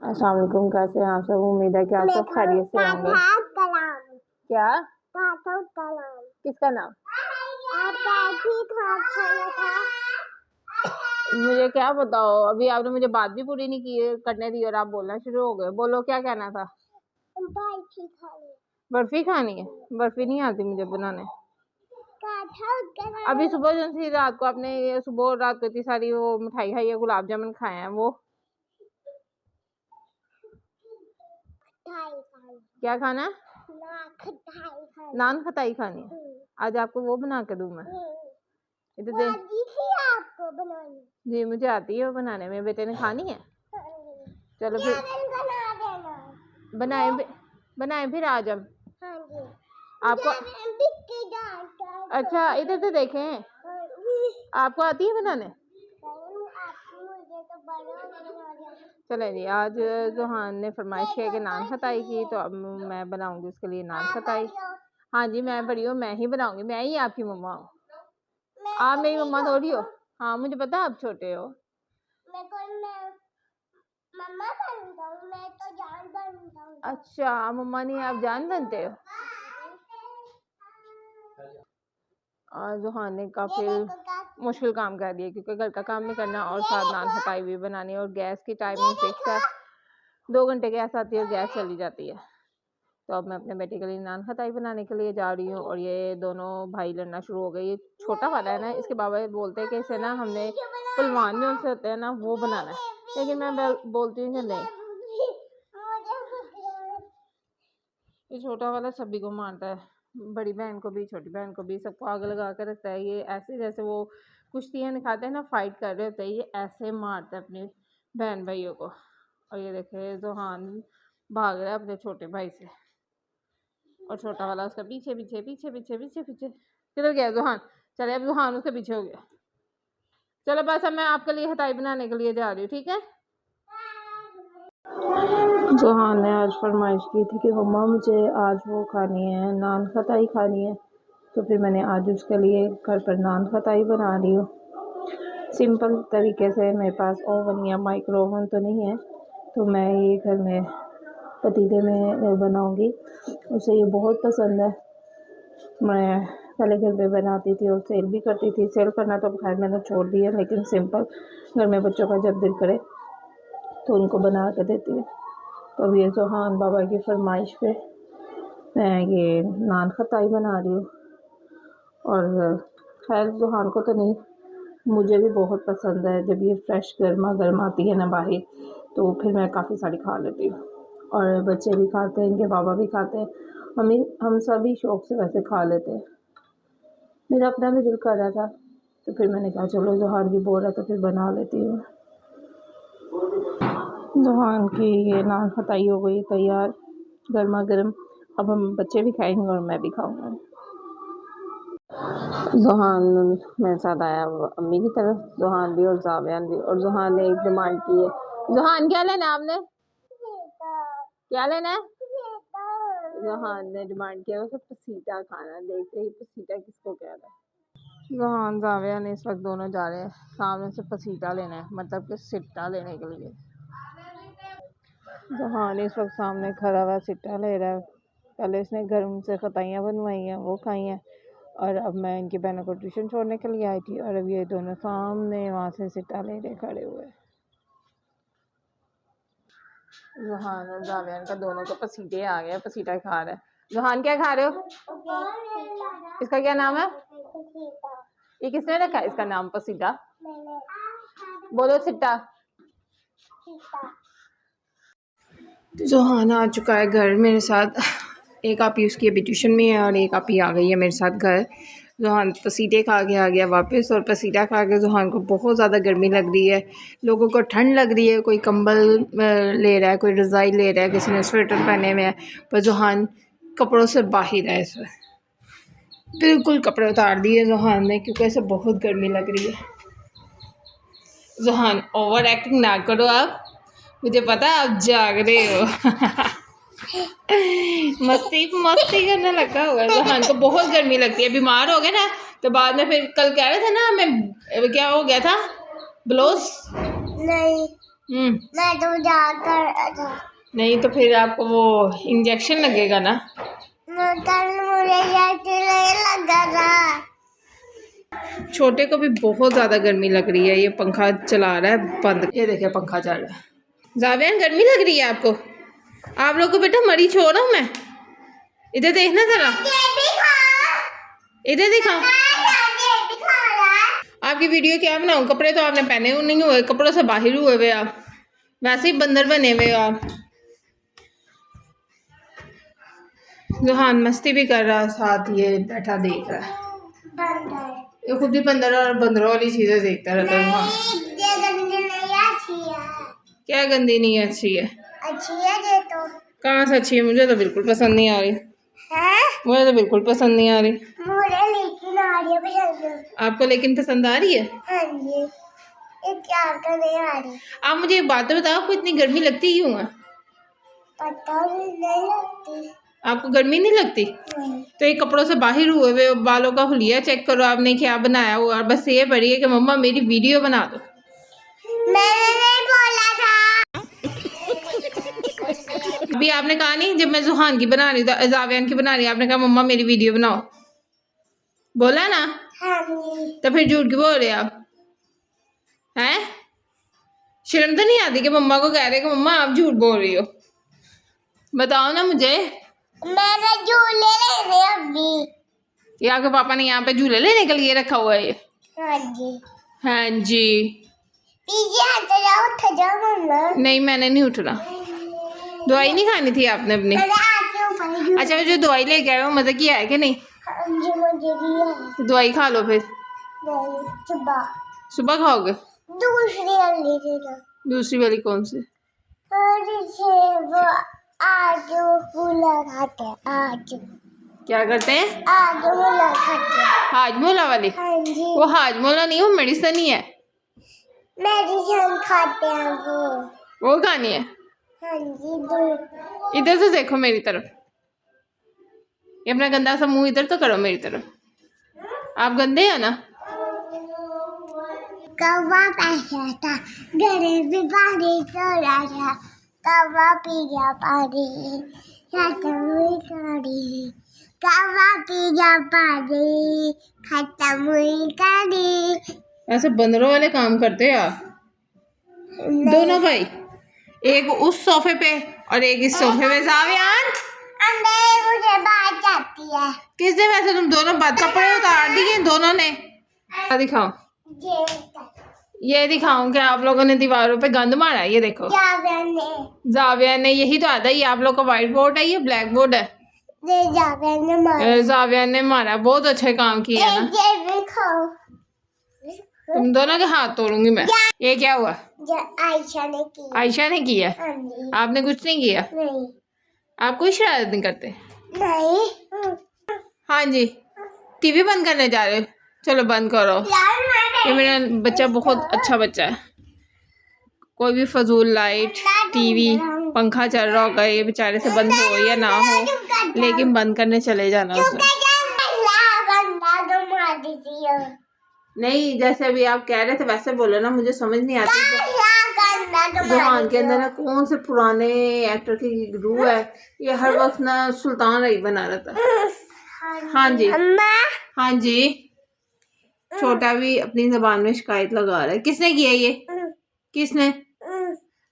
अस्सलाम वालेकुम, कैसे हैं आप सब? उम्मीद है कि आप सब खैरियत से होंगे। क्या? किसका नाम? मुझे क्या बताओ, अभी आपने मुझे बात भी पूरी नहीं की करने दी और आप बोलना शुरू हो गए। बोलो क्या कहना था? बर्फी खानी है? बर्फी नहीं आती मुझे बनाने। अभी सुबह जो सी रात को आपने सुबह और रात को इतनी सारी वो मिठाई खाई है, गुलाब जामुन खाए हैं। वो क्या खाना है? नान खटाई खानी है। आज आपको वो बना के दूं मैं? इधर आपको बनानी? जी मुझे आती है वो बनाने में। बेटे ने खानी है? चलो फिर बनाए फिर आज हम। आपको अच्छा इधर तो देखें, आपको आती है बनाने? चले जी, आज जोहान ने फरमाइश किया कि नान खटाई की, तो अब मैं बनाऊंगी उसके लिए नान खटाई। हाँ जी मैं बड़ी हूँ, मैं ही बनाऊंगी। मैं ही आपकी मम्मा हूँ। आप मेरी मम्मा थोड़ी हो। हाँ मुझे पता आप छोटे हो। मम्मा बनता हूँ मैं, तो जान बनता हूँ। अच्छा मम्मा नहीं, आप जान बनते हो। जोहान ने काफी मुश्किल काम कर दिया, क्योंकि घर का काम भी करना और साथ नान खटाई भी बनानी, और गैस की टाइमिंग फिक्स है। 2 घंटे गैस आती है और गैस चली जाती है। तो अब मैं अपने बेटे के लिए नान खटाई बनाने के लिए जा रही हूँ, और ये दोनों भाई लड़ना शुरू हो गए। ये छोटा वाला है ना, इसके बाबा बोलते हैं कि इसे ना हमने पलवान जो से होते हैं ना वो बनाना है, लेकिन मैं बोलती हूँ कि नहीं। ये छोटा वाला सभी को मारता है, बड़ी बहन को भी, छोटी बहन को भी, सबको आग लगा कर रखता है। ये ऐसे जैसे वो कुश्तियाँ दिखाते हैं ना, फाइट कर रहे होते हैं, ये ऐसे मारता है अपनी बहन भाइयों को। और ये देखे जोहान भाग रहा है अपने छोटे भाई से, और छोटा वाला उसका पीछे पीछे पीछे पीछे पीछे पीछे। किधर गया जोहान? चले अब जोहान उसके पीछे हो गया। चलो बस अब मैं आपके लिए खटाई बनाने के लिए जा रही हूँ, ठीक है? जोहान ने आज फरमाइश की थी कि मम्मा मुझे आज वो खानी है, नान खटाई खानी है। तो फिर मैंने आज उसके लिए घर पर नान खटाई बना रही हूँ सिंपल तरीके से। मेरे पास ओवन या माइक्रो ओवन तो नहीं है, तो मैं ये घर में पतीले में बनाऊंगी। उसे ये बहुत पसंद है। मैं पहले घर पे बनाती थी और सेल भी करती थी। सेल करना तो खैर मैंने छोड़ दिया, लेकिन सिंपल घर में बच्चों का जब दिल करे तो उनको बना के देती है। तो अब ये जोहान बाबा की फरमाइश पे मैं ये नान खटाई बना रही हूँ। और खैर जोहान को तो नहीं, मुझे भी बहुत पसंद है। जब ये फ्रेश गर्मा गर्म आती है ना बाहर, तो फिर मैं काफ़ी सारी खा लेती हूँ, और बच्चे भी खाते हैं, इनके बाबा भी खाते हैं, हम सभी शौक से वैसे खा लेते हैं। मेरा अपना भी दिल कर रहा था, तो फिर मैंने कहा चलो जोहान भी बोल रहा तो फिर बना लेती हूँ। जोहान की ये नान खटाई हो गई तैयार गर्मा गर्म। अब हम बच्चे भी खाएंगे और मैं भी खाऊंगा। जोहान मेरे साथ आया अम्मी की तरफ, जोहान भी और जावियान भी। और जोहान ने एक डिमांड की है। जोहान क्या लेना है आपने? क्या लेना है? जोहान ने डिमांड किया उसे पसीटा खाना। देखते ही पसीटा किसको कह रहा है। जोहान जावियान इस वक्त दोनों जा रहे हैं सामने से पसीटा लेना है, मतलब कि सिट्टा लेने के लिए। जोहान इस वक्त सामने खड़ा हुआ सिट्टा ले रहा है। पहले इसने घर से खटाइयाँ बनवाई हैं, वो खाई हैं, और अब मैं इनकी बहनों को ट्यूशन छोड़ने के लिए आई थी, और अब ये दोनों सामने वहाँ से सिट्टा ले रहे खड़े हुए। जोहान और जावियान का दोनों को पसीटे आ गए, पसीटा खा रहा है। जोहान क्या खा रहे हो? इसका क्या नाम है? ये किसने रखा है इसका नाम पसीटा? बोलो सिट्टा। जोहान आ चुका है घर मेरे साथ। एक आपी उसकी अभी ट्यूशन में है, और एक आपी आ गई है मेरे साथ घर। जोहान पसीटे खा के आ गया वापस, और पसीटा खा के जोहान को बहुत ज़्यादा गर्मी लग रही है। लोगों को ठंड लग रही है, कोई कंबल ले रहा है, कोई रज़ाई ले रहा है, किसी ने स्वेटर पहने हुए हैं, पर जोहान कपड़ों से बाहर है। इसमें बिल्कुल कपड़े उतार दिए जोहान ने, क्योंकि ऐसे बहुत गर्मी लग रही है। जोहान ओवर एक्टिंग ना करो आप, मुझे पता है आप जाग रहे हो। मस्ती करने लगा हुआ है। जोहान को बहुत गर्मी लगती है, बीमार हो गए ना, तो बाद में फिर कल कह रहे थे ना हमें क्या हो गया था? ब्लोस नहीं, मैं तो जाकर नहीं तो फिर आपको वो इंजेक्शन लगेगा ना। कल मुझे लगा था। छोटे को भी बहुत ज़्यादा गर्मी लग रही है, ये पंखा चला रहा है बंद। ये देखिए पंखा चल रहा है। जावियान गर्मी लग रही है आपको? आप लोग को बेटा मरी छोड़ रहा हूँ मैं। इधर देखना जरा, इधर दिखाओ। आपकी वीडियो क्या बनाऊँ? कपड़े तो आपने पहने हुए नहीं हुए, कपड़ों से बाहर हुए हुए आप, वैसे ही बंदर बने हुए हो आप। जुहान मस्ती भी कर रहा है, साथ ये बैठा देख रहा है। ये खुद ही बंदर और बंदरों वाली चीजें देखता रहता है। क्या गंदी नहीं है? अच्छी है। अच्छी है ये तो। कहाँ से अच्छी है? मुझे तो बिल्कुल पसंद नहीं आ रही है? मुझे तो बिल्कुल पसंद नहीं आ रही। मुझे लेकिन आ रही है पसंद। आपको लेकिन पसंद आ रही है? हाँ जी। ये क्या नहीं आ रही। आप मुझे एक बात बताओ, आपको इतनी गर्मी लगती क्यों है? पता नहीं लगती। आपको गर्मी नहीं लगती? नहीं। तो ये कपड़ों से बाहर हुए हुए बालों का हुलिया चेक करो आपने क्या बनाया हुआ, और बस ये पड़ी है कि मम्मा मेरी वीडियो बना दो। मैंने नहीं बोला था। अभी आपने कहा नहीं, जब मैं जुहान की बना रही थी, जावियान की बना रही, आपने कहा मम्मा मेरी वीडियो बनाओ, बोला ना? हाँ। तो फिर झूठ क्यों बोल रहे आप? हैं? शर्म तो नहीं आती कि मम्मा को कह रहे कि मम्मा आप झूठ बोल रही हो? बताओ ना मुझे। मैंने झूले लेने अभी। ये आपके पापा ने यहाँ पे झूले लेने के लिए रखा हुआ है? हाँ जी। हाँ जी। उठ जाओ मम्मा। नहीं मैंने नहीं उठना। दवाई नहीं खानी थी आपने अपनी? अच्छा जो दवाई लेके आए हो मजा किया है कि नहीं? हाँ जी मुझे किया है। तो दवाई खा लो फिर। सुबह। सुबह खाओगे? दूसरी वाली दे दो। दूसरी वाली कौन सी? वो आज मूला खाते हैं आज। क्या करते हैं? हाजमोला खाते हैं। हाजमोला वाली? हाँ जी। वो हाजमोला नहीं, वो मेडिसिन ही है। मेडिसिन खाते हैं वो खानी है? हाँ जी। इधर से देखो मेरी तरफ, ये अपना गंदा सा मुंह इधर तो करो मेरी तरफ। आप गंदे हैं ना? कौवा पैसा था गरीबी पानी चोरा था, कौवा पी गया पानी, खत्म हुई कहानी। कौवा पी गया पानी, खत्म हुई कहानी। ऐसे बंदरों वाले काम करते हैं आप दोनों भाई, एक उस सोफे पे और एक इस सोफे पे। जावियान मुझे बात जाती है। किसने? वैसे तुम दोनों बात, कपड़े उतार दिए दोनों ने। दिखाओ ये दिखाऊं क्या आप लोगों ने दीवारों पे गंद मारा है? ये देखो जाविया ने यही तो आता है। ये आप लोग का व्हाइट बोर्ड है, ये ब्लैक बोर्ड है। जाविया ने मारा। बहुत अच्छे काम किया ना। तुम दोनों के हाथ तोड़ूंगी मैं। ये क्या हुआ? आयशा ने किया। आयशा ने किया? आपने कुछ नहीं किया? नहीं। आप कोई शरारत नहीं करते? नहीं। हाँ जी। टीवी बंद करने जा रहे हो? चलो बंद करो। ये मेरा बच्चा बहुत अच्छा बच्चा है। कोई भी फजूल लाइट, टीवी, पंखा चल रहा होगा, ये बेचारे से बंद हो या ना हो, लेकिन बंद करने चले जाना उसने। नहीं जैसे अभी आप कह रहे थे वैसे बोलो ना, मुझे समझ नहीं आती। जुहान के अंदर ना कौन से पुराने एक्टर की रूह है, ये हर वक्त ना सुल्तान रही बना रहता है। हाँ जी हाँ जी। छोटा भी अपनी जबान में शिकायत लगा रहा है। किसने किया ये? किसने?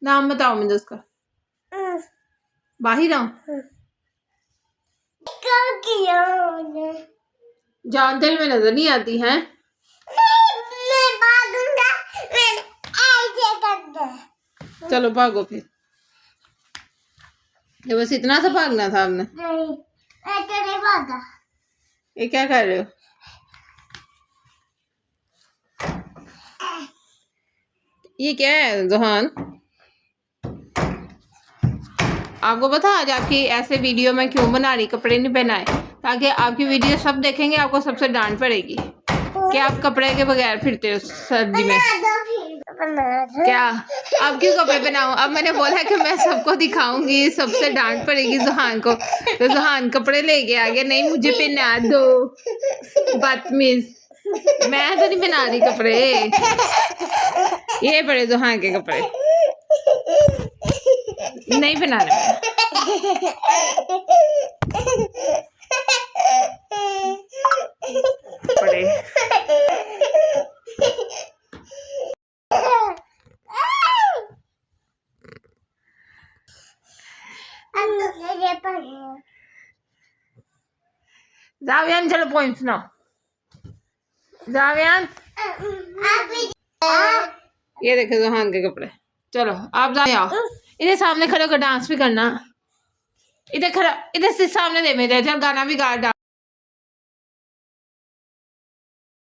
नाम बताओ मुझे उसका। बाहिर आऊं? जानते हुए नजर नहीं आती हैं? चलो भागो फिर। ये बस इतना सा भागना था आपने? नहीं भागा। ये क्या कर रहे हो? ये क्या है जुहान? आपको पता आज आपकी ऐसे वीडियो में क्यों बना रही, कपड़े नहीं पहनाए, ताकि आपकी वीडियो सब देखेंगे, आपको सबसे डांट पड़ेगी कि आप कपड़े के बगैर फिरते हो सर्दी में। क्या अब क्यों कपड़े पहनाऊं? अब मैंने बोला कि मैं सबको दिखाऊंगी, सबसे डांट पड़ेगी जुहान को, तो जुहान कपड़े लेके आ गया। नहीं मुझे पहना दो, बदतमीज। मैं तो नहीं पहना रही कपड़े, ये पड़े जुहान के कपड़े। नहीं बनाने में पड़े। जावियान चलो पोइम सुनाओ। जावियान ये देखे जोहान के कपड़े। चलो आप जाओ, इधर सामने खड़े होकर डांस भी करना। इधर खड़ा, इधर से सामने दे मेरे, चल गाना भी गा।